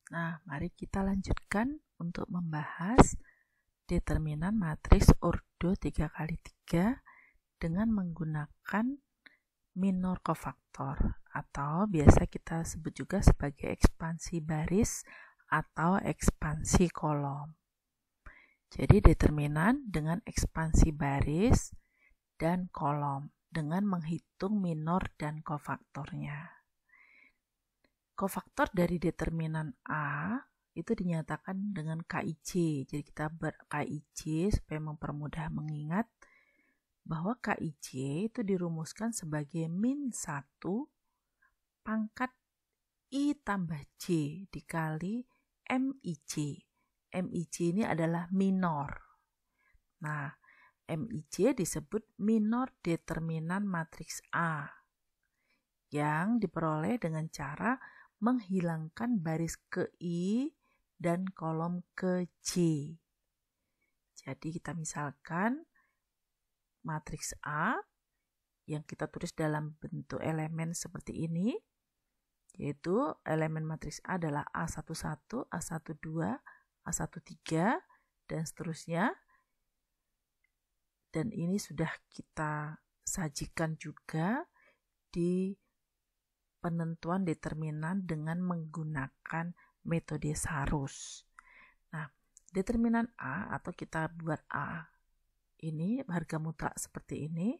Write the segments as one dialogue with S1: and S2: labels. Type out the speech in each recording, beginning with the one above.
S1: Nah, mari kita lanjutkan untuk membahas determinan matriks ordo 3x3 dengan menggunakan minor kofaktor atau biasa kita sebut juga sebagai ekspansi baris atau ekspansi kolom. Jadi determinan dengan ekspansi baris dan kolom dengan menghitung minor dan kofaktornya. Kofaktor dari determinan A itu dinyatakan dengan KIJ. Jadi kita ber-KIJ supaya mempermudah mengingat bahwa KIJ itu dirumuskan sebagai min 1 pangkat I tambah J dikali MIJ. MIJ ini adalah minor. Nah, MIJ disebut minor determinan matriks A yang diperoleh dengan cara menghilangkan baris ke I dan kolom ke J. Jadi kita misalkan matriks A yang kita tulis dalam bentuk elemen seperti ini, yaitu elemen matriks A adalah A11, A12, A13, dan seterusnya. Dan ini sudah kita sajikan juga di penentuan determinan dengan menggunakan metode Sarus. Nah, determinan A atau kita buat A ini harga mutlak seperti ini.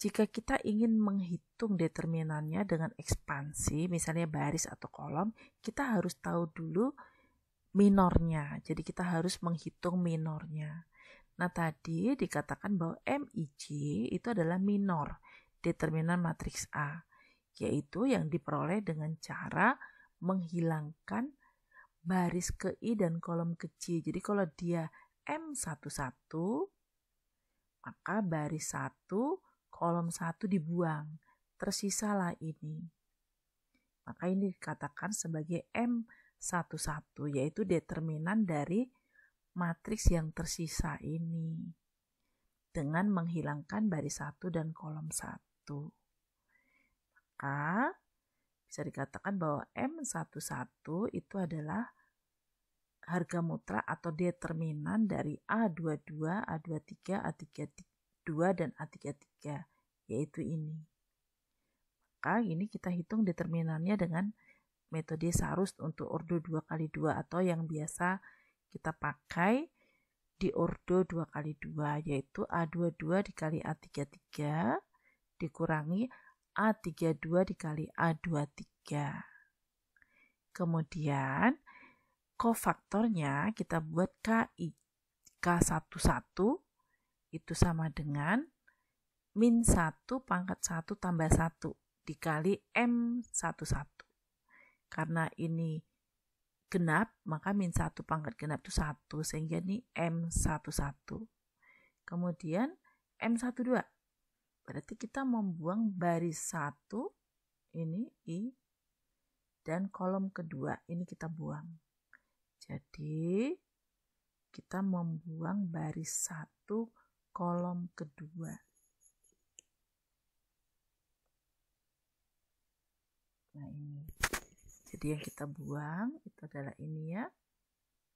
S1: Jika kita ingin menghitung determinannya dengan ekspansi, misalnya baris atau kolom, kita harus tahu dulu minornya. Jadi kita harus menghitung minornya. Nah, tadi dikatakan bahwa MIJ itu adalah minor determinan matriks A, yaitu yang diperoleh dengan cara menghilangkan baris ke I dan kolom ke J. Jadi kalau dia M11, maka baris 1, kolom 1 dibuang. Tersisalah ini. Maka ini dikatakan sebagai M11, yaitu determinan dari matriks yang tersisa ini dengan menghilangkan baris 1 dan kolom 1. Maka bisa dikatakan bahwa M11 itu adalah harga mutlak atau determinan dari A22, A23, A32, dan A33, yaitu ini. Maka ini kita hitung determinannya dengan metode Sarus untuk ordo 2x2 atau yang biasa kita pakai di ordo 2x2, yaitu A22 dikali A33 dikurangi A32 dikali A23. Kemudian kofaktornya kita buat K11 itu sama dengan min 1 pangkat 1 tambah 1 dikali M11. Karena ini genap, maka min 1 pangkat genap itu 1, sehingga ini M11. Kemudian M12. Berarti kita membuang baris 1, ini I, dan kolom kedua, ini kita buang. Jadi, kita membuang baris 1, kolom kedua. Nah, ini. Jadi yang kita buang itu adalah ini ya,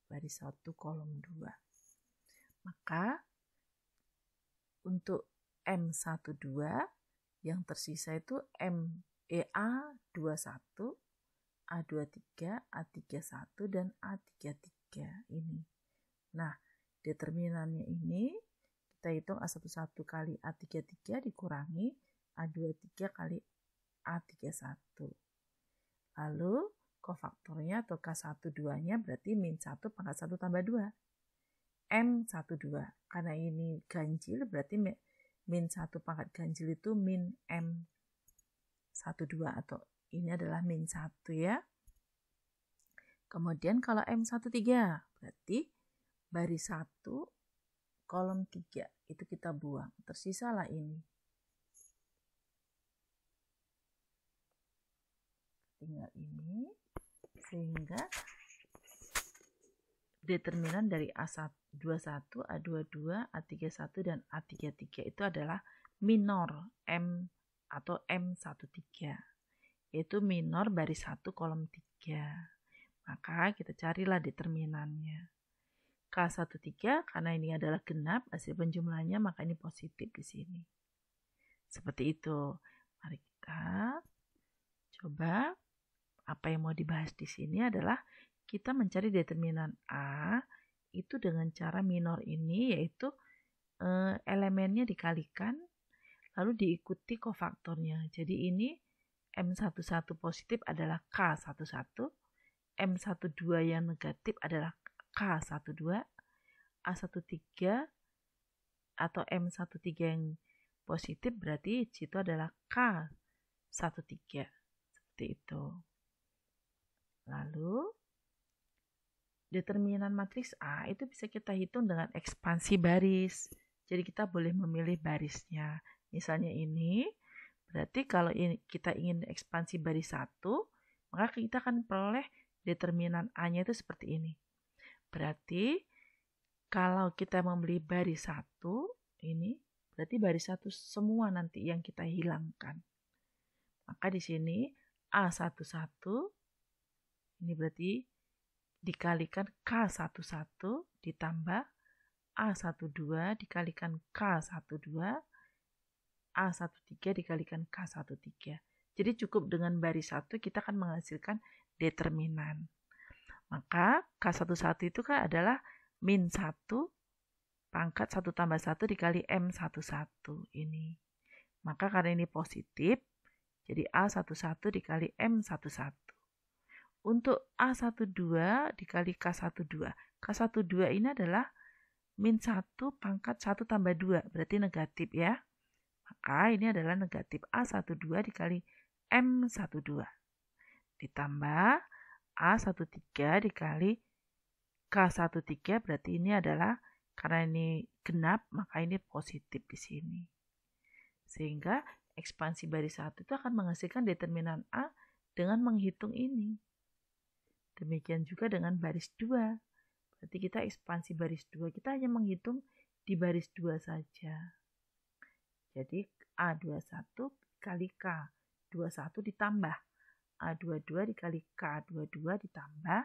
S1: baris 1, kolom 2. Maka, untuk M12 yang tersisa itu A21, A23, A31, dan A33 ini. Nah, determinannya ini kita hitung A11 kali A33 dikurangi A23 kali A31. Lalu kofaktornya atau K12-nya berarti min 1 pangkat 1 tambah 2. M12. Karena ini ganjil berarti min 1 pangkat ganjil itu min M12 atau ini adalah min 1 ya. Kemudian kalau M13 berarti baris 1 kolom 3 itu kita buang. Tersisalah ini. Tinggal ini sehingga determinan dari A21, A22, A31, dan A33 itu adalah minor M atau M13, yaitu minor baris 1 kolom 3. Maka kita carilah determinannya. K13 karena ini adalah genap hasil penjumlahannya, maka ini positif di sini. Seperti itu. Mari kita coba. Apa yang mau dibahas di sini adalah kita mencari determinan A itu dengan cara minor ini, yaitu elemennya dikalikan lalu diikuti kofaktornya. Jadi ini M11 positif adalah K11, M12 yang negatif adalah K12, A13 atau M13 yang positif berarti itu adalah K13. Seperti itu. Lalu determinan matriks A itu bisa kita hitung dengan ekspansi baris. Jadi kita boleh memilih barisnya. Misalnya ini, berarti kalau kita ingin ekspansi baris 1, maka kita akan peroleh determinan A-nya itu seperti ini. Berarti kalau kita membeli baris 1, ini berarti baris 1 semua nanti yang kita hilangkan. Maka di sini A11 ini berarti dikalikan K11 ditambah A12 dikalikan K12, A13 dikalikan K13. Jadi cukup dengan baris 1 kita akan menghasilkan determinan. Maka K11 itu kan adalah min 1 pangkat 1 tambah 1 dikali M11 ini. Maka karena ini positif, jadi A11 dikali M11. Untuk A12 dikali K12. K12 ini adalah min 1 pangkat 1 tambah 2. Berarti negatif ya. Maka ini adalah negatif A12 dikali M12. Ditambah A13 dikali K13. Berarti ini adalah, karena ini genap, maka ini positif di sini. Sehingga ekspansi baris 1 itu akan menghasilkan determinan A dengan menghitung ini. Demikian juga dengan baris 2. Berarti kita ekspansi baris 2, kita hanya menghitung di baris 2 saja. Jadi A21 dikali K21 ditambah A22 dikali K22 ditambah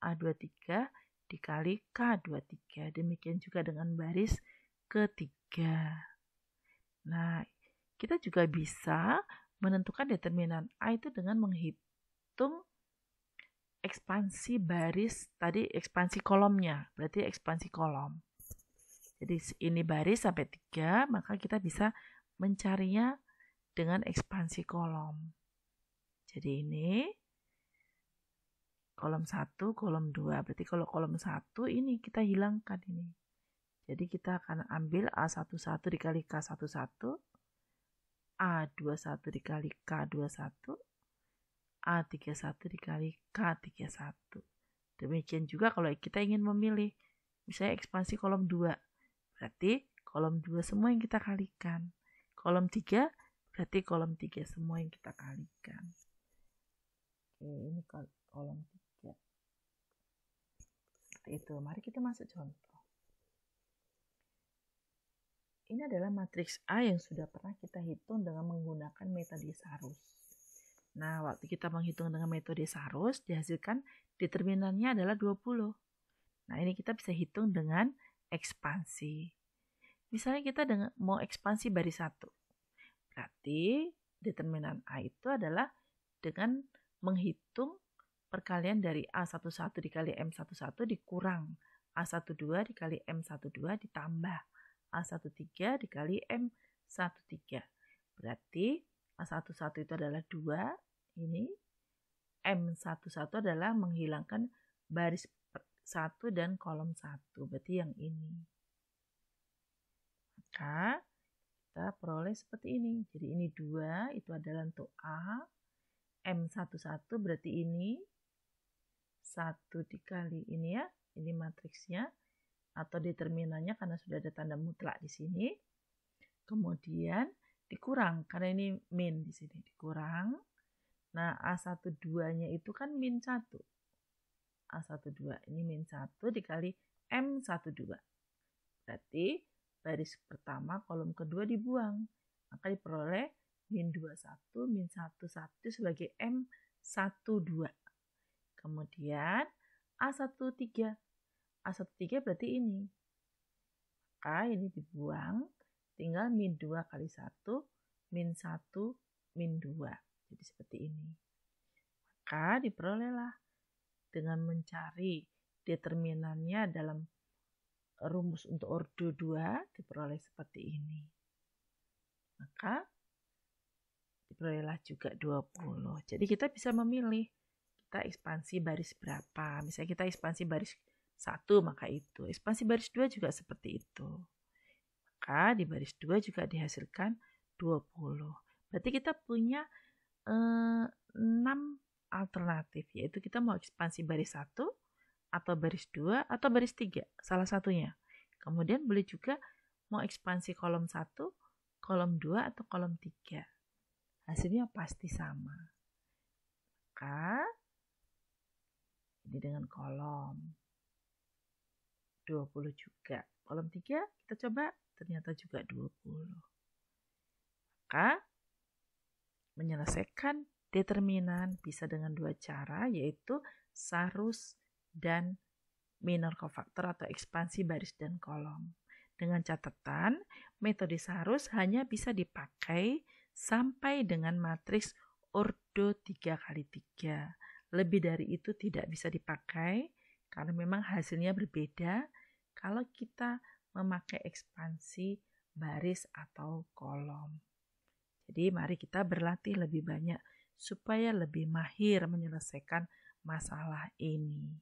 S1: A23 dikali K23. Demikian juga dengan baris ketiga. Nah, kita juga bisa menentukan determinan A itu dengan menghitung ekspansi baris, tadi ekspansi kolomnya, berarti ekspansi kolom. Jadi ini baris sampai 3, maka kita bisa mencarinya dengan ekspansi kolom. Jadi ini kolom 1, kolom 2. Berarti kalau kolom 1 ini kita hilangkan ini. Jadi kita akan ambil A11 dikali K11, A21 dikali K21, A31 dikali K31. Demikian juga kalau kita ingin memilih, misalnya ekspansi kolom 2, berarti kolom 2 semua yang kita kalikan. Kolom 3, berarti kolom 3 semua yang kita kalikan. Oke, ini kolom 3. Seperti itu. Mari kita masuk contoh. Ini adalah matriks A yang sudah pernah kita hitung dengan menggunakan metode Sarus. Nah, waktu kita menghitung dengan metode Sarus, dihasilkan determinannya adalah 20. Nah, ini kita bisa hitung dengan ekspansi. Misalnya kita mau ekspansi baris 1. Berarti determinan A itu adalah dengan menghitung perkalian dari A11 dikali M11 dikurang A12 dikali M12 ditambah A13 dikali M13. Berarti A11 itu adalah 2, ini M11 adalah menghilangkan baris 1 dan kolom 1, berarti yang ini. Maka kita peroleh seperti ini. Jadi ini 2, itu adalah untuk A. M11 berarti ini 1 dikali ini ya, ini matriksnya atau determinannya karena sudah ada tanda mutlak di sini. Kemudian dikurang karena ini min di sini dikurang. Nah, A12-nya itu kan min 1. A12 ini min 1 dikali M12. Berarti baris pertama kolom kedua dibuang. Maka diperoleh min 21 min 11 sebagai M12. Kemudian A13. A13 berarti ini. Maka ini dibuang, tinggal min 2 kali 1, min 1, min 2. Jadi seperti ini. Maka diperolehlah dengan mencari determinannya dalam rumus untuk ordo 2 diperoleh seperti ini. Maka diperolehlah juga 20. Jadi kita bisa memilih kita ekspansi baris berapa. Misalnya kita ekspansi baris 1, maka itu. Ekspansi baris 2 juga seperti itu. Maka di baris 2 juga dihasilkan 20. Berarti kita punya 6 alternatif, yaitu kita mau ekspansi baris 1, atau baris 2, atau baris 3, salah satunya. Kemudian boleh juga mau ekspansi kolom 1, kolom 2, atau kolom 3. Hasilnya pasti sama. Maka ini dengan kolom 20 juga. Kolom 3 kita coba, ternyata juga 20. Maka menyelesaikan determinan bisa dengan 2 cara, yaitu sarus dan minor cofactor atau ekspansi baris dan kolom. Dengan catatan, metode sarus hanya bisa dipakai sampai dengan matriks ordo 3x3. Lebih dari itu tidak bisa dipakai karena memang hasilnya berbeda kalau kita memakai ekspansi baris atau kolom. Jadi mari kita berlatih lebih banyak supaya lebih mahir menyelesaikan masalah ini.